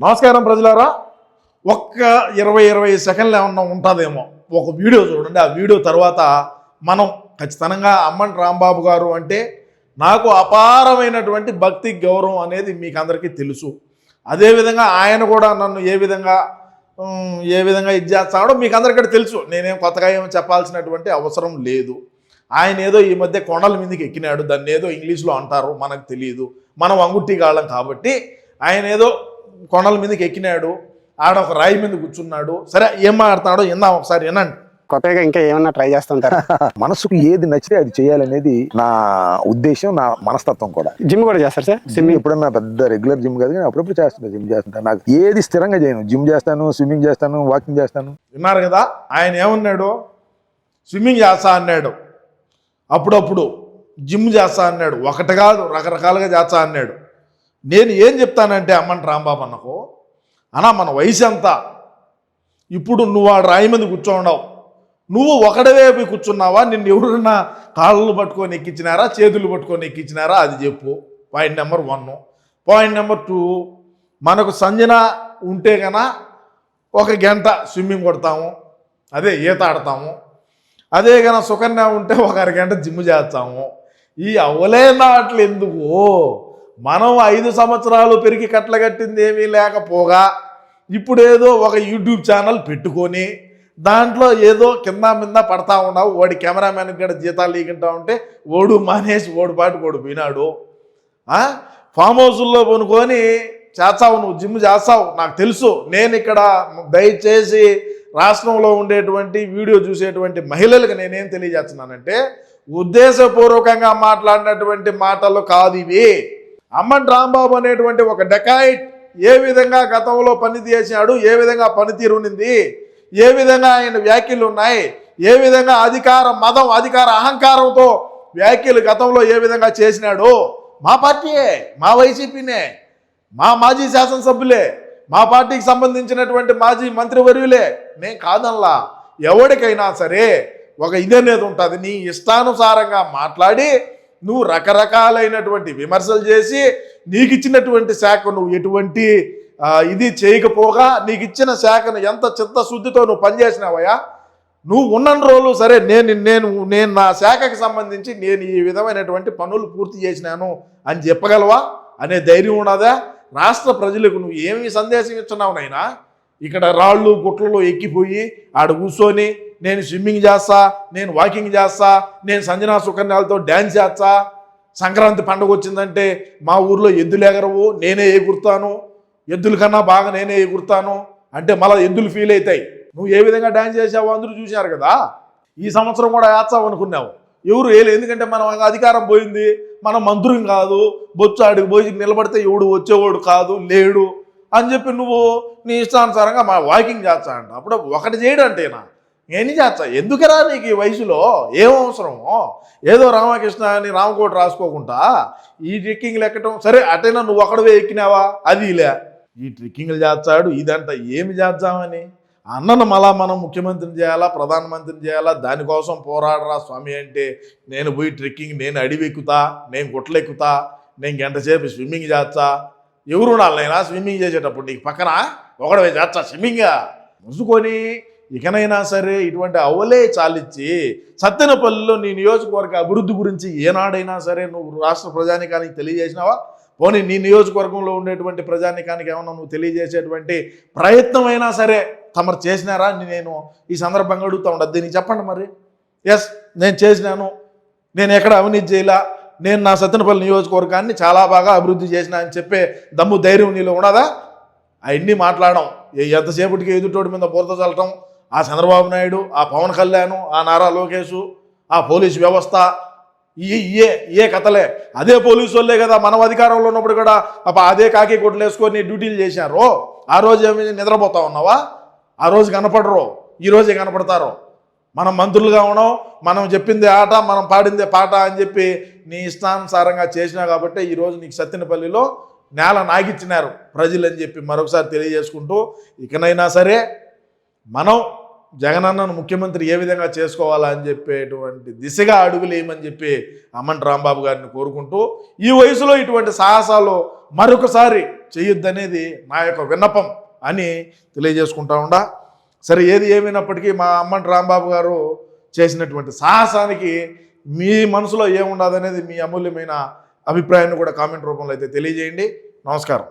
నమస్కారం ప్రజలారా. ఒక్క 20 సెకండ్లు ఏమన్నా ఉంటుందేమో ఒక వీడియో చూడండి. ఆ వీడియో తర్వాత మనం ఖచ్చితంగా అమ్మంటి రాంబాబు గారు అంటే నాకు అపారమైనటువంటి భక్తి గౌరవం అనేది మీకు అందరికీ తెలుసు. అదేవిధంగా ఆయన కూడా నన్ను ఏ విధంగా ఇది చేస్తాడో మీకు అందరికీ తెలుసు. నేనేం కొత్తగా ఏమో చెప్పాల్సినటువంటి అవసరం లేదు. ఆయన ఏదో ఈ మధ్య కొండల మీదకి ఎక్కినాడు, దాన్ని ఏదో ఇంగ్లీష్లో అంటారు, మనకు తెలియదు, మనం అంగుట్టి గాళ్ళం కాబట్టి ఆయన ఏదో కొండల మీదకి ఎక్కినాడు, ఆడ ఒక రాయి మీద కూర్చున్నాడు. సరే, ఏం మాట్లాడుతున్నాడో విందాం ఒకసారి, వినండి. కొత్తగా ఇంకా ఏమన్నా ట్రై చేస్తుంటారా? మనసుకు ఏది నచ్చితే అది చేయాలనేది నా ఉద్దేశం, నా మనస్తత్వం కూడా. జిమ్ కూడా చేస్తారు సార్? స్విమ్మింగ్ ఎప్పుడన్నా పెద్ద రెగ్యులర్ జిమ్ కాదు కానీ అప్పుడప్పుడు చేస్తాను, జిమ్ చేస్తుంటాను. నాకు ఏది స్థిరంగా చేయను. జిమ్ చేస్తాను, స్విమ్మింగ్ చేస్తాను, వాకింగ్ చేస్తాను. విన్నారు కదా, ఆయన ఏమన్నాడు? స్విమ్మింగ్ చేస్తా అన్నాడు, అప్పుడప్పుడు జిమ్ చేస్తా అన్నాడు, ఒకటి కాదు రకరకాలుగా చేస్తా అన్నాడు. నేను ఏం చెప్తానంటే అమ్మంటి రాంబాబు అన్నకు, అన్నా మన వయసు ఎంత? ఇప్పుడు నువ్వు ఆ రాయి మీద కూర్చోండావు, నువ్వు ఒకడవే పోయి కూర్చున్నావా? నిన్ను ఎవరన్నా కాళ్ళు పట్టుకొని ఎక్కించినారా, చేతులు పట్టుకొని ఎక్కించినారా? అది చెప్పు. Point number 1. పాయింట్ నెంబర్ 2, మనకు సంజన ఉంటే కన్నా 1 గంట స్విమ్మింగ్ కొడతాము, అదే ఈత ఆడతాము. అదే కన్నా సుకన్య ఉంటే 1 అరగంట జిమ్ చేస్తాము. ఈ అవలేనాట్లు ఎందుకు? మనం 5 సంవత్సరాలు పెరిగి కట్టలగట్టింది ఏమీ లేకపోగా ఇప్పుడేదో ఒక యూట్యూబ్ ఛానల్ పెట్టుకొని దాంట్లో ఏదో కింద మీద పడతా ఉన్నావు. వాడి కెమెరామెన్కి కూడా జీతాలు లీకుంటా ఉంటే ఓడు మానేసి ఓడిపాటు పోయినాడు. ఫామ్ హౌస్లో కొనుక్కొని చేస్తావు, నువ్వు జిమ్ చేస్తావు, నాకు తెలుసు. నేను ఇక్కడ దయచేసి రాష్ట్రంలో ఉండేటువంటి వీడియో చూసేటువంటి మహిళలకు నేనేం తెలియజేస్తున్నానంటే, ఉద్దేశపూర్వకంగా మాట్లాడినటువంటి మాటలు కాదు ఇవి. అమ్మంటి రాంబాబు అనేటువంటి ఒక డెకాయిట్ ఏ విధంగా గతంలో పని చేశాడు, ఏ విధంగా పనితీరు ఉన్నింది, ఏ విధంగా ఆయన వ్యాఖ్యలు ఉన్నాయి, ఏ విధంగా అధికార మదం, అధికార అహంకారంతో వ్యాఖ్యలు గతంలో ఏ విధంగా చేసినాడు. మా పార్టీయే, మా వైసీపీనే, మా మాజీ శాసనసభ్యులే, మా పార్టీకి సంబంధించినటువంటి మాజీ మంత్రివర్యులే. నేను కాదనలా. ఎవరికైనా సరే ఒక ఇదనేది ఉంటుంది. నీ ఇష్టానుసారంగా మాట్లాడి నువ్వు రకరకాలైనటువంటి విమర్శలు చేసి నీకు ఇచ్చినటువంటి శాఖ నువ్వు ఎటువంటి ఇది చేయకపోగా నీకు ఇచ్చిన శాఖను ఎంత చిత్తశుద్ధితో నువ్వు పనిచేసినావయ్యా. నువ్వు ఉన్న రోజులు సరే నేను నా శాఖకి సంబంధించి నేను ఈ విధమైనటువంటి పనులు పూర్తి చేసినాను అని చెప్పగలవా అనే ధైర్యం ఉన్నదా? రాష్ట్ర ప్రజలకు నువ్వు ఏమి సందేశం ఇస్తున్నావు నైనా? ఇక్కడ రాళ్ళు గుట్లలో ఎక్కిపోయి ఆడ కూర్చొని నేను స్విమ్మింగ్ చేస్తా, నేను వాకింగ్ చేస్తా, నేను సంజనా సుకన్యాలతో డ్యాన్స్ చేస్తా, సంక్రాంతి పండుగ వచ్చిందంటే మా ఊర్లో ఎద్దులు ఎగరవు, నేనే ఎగురుతాను, ఎద్దుల కన్నా బాగా నేనే ఎగురుతాను అంటే మళ్ళీ ఎద్దులు ఫీల్ అవుతాయి. నువ్వు ఏ విధంగా డ్యాన్స్ చేసావు అందరూ చూశారు కదా. ఈ సంవత్సరం కూడా వేస్తావు అనుకున్నావు, ఎవరు వేయలే. ఎందుకంటే మనం అధికారం పోయింది, మనం మంత్రులు కాదు, బొచ్చు ఆడికి పోయి నిలబడితే ఎవడు వచ్చేవాడు కాదు, లేడు అని చెప్పి నువ్వు నీ ఇష్టానుసారంగా మా వాకింగ్ చేస్తా అంట. అప్పుడు ఒకటి చేయడం అంటేనా? నేను చేస్తా. ఎందుకురా నీకు ఈ వయసులో? ఏం అవసరమో? ఏదో రామకృష్ణ అని రామకోట రాసుకోకుండా ఈ ట్రెక్కింగ్లు ఎక్కటం సరే, అటైనా నువ్వు ఒకడవే ఎక్కినావా? అది ఇలా ఈ ట్రెక్కింగ్లు చేస్తాడు, ఇదంట ఏమి చేద్దామని అన్నను మళ్ళా మనం ముఖ్యమంత్రిని చేయాలా, ప్రధానమంత్రిని చేయాలా, దానికోసం పోరాడరా స్వామి అంటే నేను పోయి ట్రెక్కింగ్, నేను అడివి ఎక్కుతా, నేను గుట్టలు ఎక్కుతా, నేను గంట సేపు స్విమ్మింగ్ చేస్తా. ఎవరు ఉండాలైనా స్విమ్మింగ్ చేసేటప్పుడు నీకు పక్కన ఒకడవే చేస్తా స్విమ్మింగ్గా ముసుకొని. ఇకనైనా సరే ఇటువంటి అవలే చాలిచ్చి సత్తెనపల్లిలో నీ నియోజకవర్గ అభివృద్ధి గురించి ఏనాడైనా సరే నువ్వు రాష్ట్ర ప్రజానికానికి తెలియజేసినావా? పోనీ నీ నియోజకవర్గంలో ఉండేటువంటి ప్రజానికానికి ఏమన్నా నువ్వు తెలియజేసేటువంటి ప్రయత్నం అయినా సరే తమరు చేసినారా అని నేను ఈ సందర్భంగా అడుగుతూ ఉండదు. దీనికి చెప్పండి మరి. ఎస్, నేను చేసినాను, నేను ఎక్కడ అవినీతి చేయలా, నేను నా సత్తెనపల్లి నియోజకవర్గాన్ని చాలా బాగా అభివృద్ధి చేసినా అని చెప్పే దమ్ము ధైర్యం నీలో ఉన్నదా? అవన్నీ మాట్లాడడం, ఎంతసేపటికి ఎదుటోడి మీద బురద చల్లటం, ఆ చంద్రబాబు నాయుడు, ఆ పవన్ కళ్యాణ్, ఆ నారా లోకేష్, ఆ పోలీసు వ్యవస్థ, ఏ కథలే. అదే పోలీసు వాళ్ళే కదా మనం అధికారంలో ఉన్నప్పుడు కూడా అదే కాకి కొట్లు వేసుకొని డ్యూటీలు చేశారు. ఆ రోజు ఏమి నిద్రపోతా ఉన్నావా? ఆ రోజు కనపడరు, ఈరోజే కనపడతారు. మనం మంత్రులుగా ఉన్నాం, మనం చెప్పింది ఆట, మనం పాడిందే పాట అని చెప్పి నీ ఇష్టానుసారంగా చేసినా కాబట్టి ఈరోజు నీకు సత్తెనపల్లిలో నేల నాగిచ్చినారు ప్రజలు అని చెప్పి మరొకసారి తెలియజేసుకుంటూ, ఇకనైనా సరే మనం జగనన్నను ముఖ్యమంత్రి ఏ విధంగా చేసుకోవాలా అని చెప్పేటువంటి దిశగా అడుగులు వేయమని చెప్పి అమ్మంటి రాంబాబు గారిని కోరుకుంటూ, ఈ వయసులో ఇటువంటి సాహసాలు మరొకసారి చేయొద్దనేది నా యొక్క విన్నపం అని తెలియజేసుకుంటా ఉండా. సరే, ఏది ఏమైనప్పటికీ మా అమ్మంటి రాంబాబు గారు చేసినటువంటి సాహసానికి మీ మనసులో ఏముండదనేది మీ అమూల్యమైన అభిప్రాయాన్ని కూడా కామెంట్ రూపంలో అయితే తెలియజేయండి. నమస్కారం.